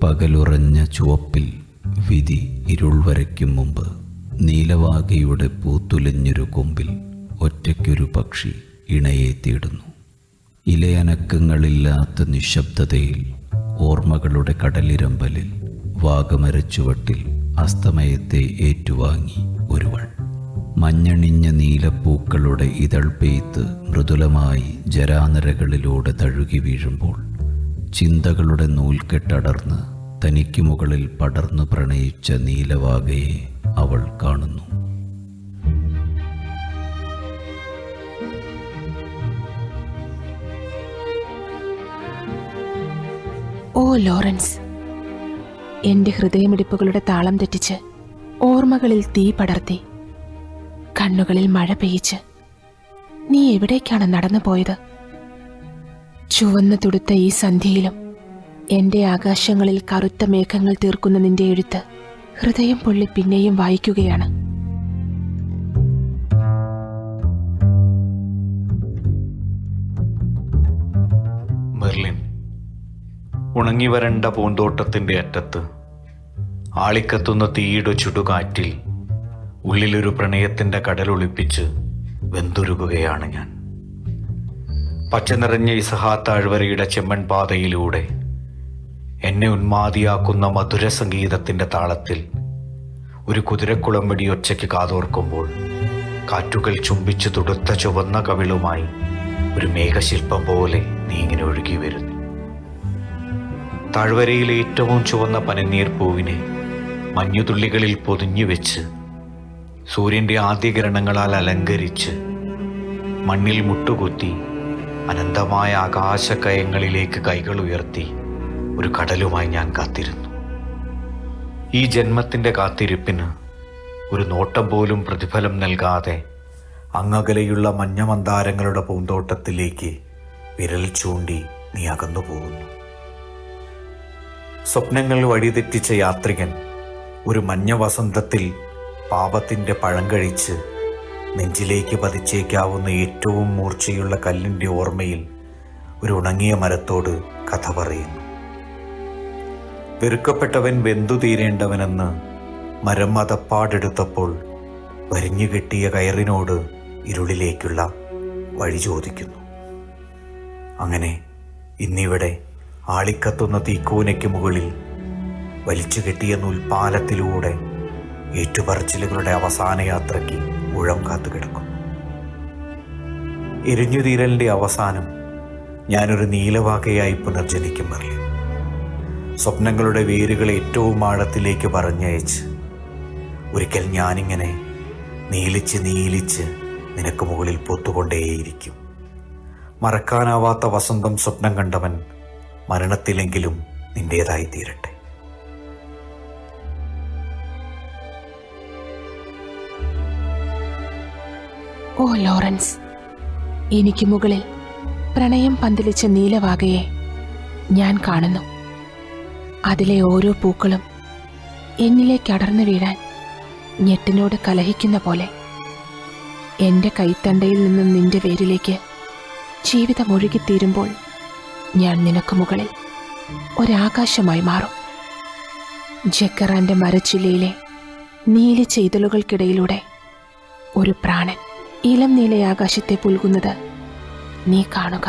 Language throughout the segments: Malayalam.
പകലുറഞ്ഞ ചുവപ്പിൽ വിധി ഇരുൾ വരയ്ക്കും മുമ്പ് നീലവാകയുടെ പൂത്തുലഞ്ഞൊരു കൊമ്പിൽ ഒറ്റയ്ക്കൊരു പക്ഷി ഇണയെ തേടുന്നു. ഇലയനക്കങ്ങളില്ലാത്ത നിശബ്ദതയിൽ ഓർമ്മകളുടെ കടലിരമ്പലിൽ വാഗമരച്ചുവട്ടിൽ അസ്തമയത്തെ ഏറ്റുവാങ്ങി ഒരുവൾ. മഞ്ഞണിഞ്ഞ നീലപ്പൂക്കളുടെ ഇതൾ പെയ്ത്ത് മൃദുലമായി ജരാനരകളിലൂടെ തഴുകി വീഴുമ്പോൾ ചിന്തകളുടെ നൂൽക്കെട്ടടർന്ന് തനിക്ക് മുകളിൽ പടർന്നു പ്രണയിച്ച നീലവാകയെ അവൾ കാണുന്നു. ഓ ലോറൻസ്, എൻ്റെ ഹൃദയമിടിപ്പുകളുടെ താളം തെറ്റിച്ച് ഓർമ്മകളിൽ തീ പടർത്തി കണ്ണുകളിൽ മഴ പെയ്യിച്ച് നീ എവിടേക്കാണ് നടന്നു പോയത്? ചുവന്നു തുടുത്ത ഈ സന്ധ്യയിലും എൻ്റെ ആകാശങ്ങളിൽ കറുത്ത മേഘങ്ങൾ തീർക്കുന്ന നിന്റെ എഴുത്ത് ഹൃദയം പൊള്ളി പിന്നെയും വായിക്കുകയാണ്. മെർലിൻ, ഉണങ്ങി വരണ്ട പൂന്തോട്ടത്തിൻ്റെ അറ്റത്ത് ആളിക്കത്തുന്ന തീയുടെ ചുടുകാറ്റിൽ ഉള്ളിലൊരു പ്രണയത്തിൻ്റെ കടലൊളിപ്പിച്ച് വെന്തുരുകുകയാണ് ഞാൻ. പച്ച നിറഞ്ഞ ഇസഹാ താഴ്വരയുടെ ചെമ്മൺ പാതയിലൂടെ എന്നെ ഉന്മാദിയാക്കുന്ന മധുര സംഗീതത്തിൻ്റെ താളത്തിൽ ഒരു കുതിരക്കുളമ്പടി ഒച്ചയ്ക്ക് കാതോർക്കുമ്പോൾ കാറ്റുകൾ ചുംബിച്ച് തുടുത്ത ചുവന്ന കവിളുമായി ഒരു മേഘശില്പം പോലെ നീ ഇങ്ങനെ ഒഴുകി വരുന്നു. താഴ്വരയിലെ ഏറ്റവും ചുവന്ന പനിനീർ പൂവിനെ മഞ്ഞുതുള്ളികളിൽ പൊതിഞ്ഞു വെച്ച് സൂര്യൻ്റെ ആദ്യകിരണങ്ങളാൽ അലങ്കരിച്ച് മണ്ണിൽ മുട്ടുകുത്തി അനന്തമായ ആകാശക്കയങ്ങളിലേക്ക് കൈകൾ ഉയർത്തി ഒരു കടലുമായി ഞാൻ കാത്തിരുന്നു. ഈ ജന്മത്തിൻ്റെ കാത്തിരിപ്പിന് ഒരു നോട്ടം പോലും പ്രതിഫലം നൽകാതെ അങ്ങകലെയുള്ള മഞ്ഞമന്താരങ്ങളുടെ പൂന്തോട്ടത്തിലേക്ക് വിരൽ ചൂണ്ടി നീ അകന്നു പോകുന്നു. സ്വപ്നങ്ങൾ വഴിതെറ്റിച്ച യാത്രികൻ ഒരു മഞ്ഞ വസന്തത്തിൽ പാപത്തിൻ്റെ പഴം കഴിച്ച് നെഞ്ചിലേക്ക് പതിച്ചേക്കാവുന്ന ഏറ്റവും മൂർച്ചയുള്ള കല്ലിൻ്റെ ഓർമ്മയിൽ ഒരു ഉണങ്ങിയ മരത്തോട് കഥ പറയുന്നു. വെറുക്കപ്പെട്ടവൻ വെന്തു തീരേണ്ടവനെന്ന് മരം അതപ്പാടെടുത്തപ്പോൾ വരിഞ്ഞു കെട്ടിയ കയറിനോട് ഇരുളിലേക്കുള്ള വഴി ചോദിക്കുന്നു. അങ്ങനെ ഇന്നിവിടെ ആളിക്കത്തുന്ന തീക്കൂനയ്ക്ക് മുകളിൽ വലിച്ചു കെട്ടിയ നൂൽപ്പാലത്തിലൂടെ ഏറ്റുപറച്ചിലുകളുടെ അവസാന യാത്രയ്ക്ക് ഊഴം കാത്തു കിടക്കുന്നു. എരിഞ്ഞുതീരലിൻ്റെ അവസാനം ഞാനൊരു നീലവാകയായി പുനർജനിക്കും മെർലിൻ. സ്വപ്നങ്ങളുടെ വേരുകൾ ഏറ്റവും ആഴത്തിലേക്ക് പറഞ്ഞയച്ച് ഒരിക്കൽ ഞാനിങ്ങനെ നീലിച്ച് നീലിച്ച് നിനക്ക് മുകളിൽ പൊത്തുകൊണ്ടേയിരിക്കും. മറക്കാനാവാത്ത വസന്തം സ്വപ്നം കണ്ടവൻ മരണത്തിലെങ്കിലും നിന്റേതായി തീരട്ടെ. ഓ ലോറൻസ്, എനിക്ക് മുകളിൽ പ്രണയം പന്തലിച്ച നീലവാകയെ ഞാൻ കാണുന്നു. അതിലെ ഓരോ പൂക്കളും എന്നിലേക്ക് അടർന്നു വീഴാൻ ഞെട്ടിനോട് കലഹിക്കുന്ന പോലെ എൻ്റെ കൈത്തണ്ടയിൽ നിന്നും നിന്റെ വേരിലേക്ക് ജീവിതം ഒഴുകിത്തീരുമ്പോൾ ഞാൻ നിനക്ക് മുകളിൽ ഒരാകാശമായി മാറും. ജക്കറാന്റെ മരച്ചില്ലയിലെ നീല ചെയ്തലുകൾക്കിടയിലൂടെ ഒരു പ്രാണൻ ഇളം നീലയാകാശത്തെ പുൽകുന്നത് നീ കാണുക.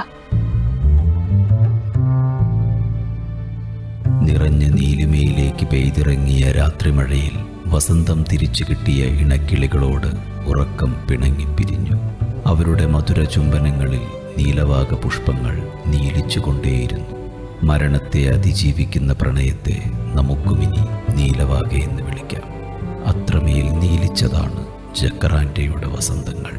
നിറഞ്ഞ നീലിമയിലേക്ക് പെയ്തിറങ്ങിയ രാത്രിമഴയിൽ വസന്തം തിരിച്ചു കിട്ടിയ ഇണക്കിളികളോട് ഉറക്കം പിണങ്ങിപ്പിരിഞ്ഞു. അവരുടെ മധുര ചുംബനങ്ങളിൽ നീലവാക പുഷ്പങ്ങൾ നീലിച്ചുകൊണ്ടേയിരുന്നു. മരണത്തെ അതിജീവിക്കുന്ന പ്രണയത്തെ നമുക്കുമിനി നീലവാക എന്ന് വിളിക്കാം. അത്രമേൽ നീലിച്ചതാണ് ജക്കറാന്റെയുടെ വസന്തങ്ങൾ.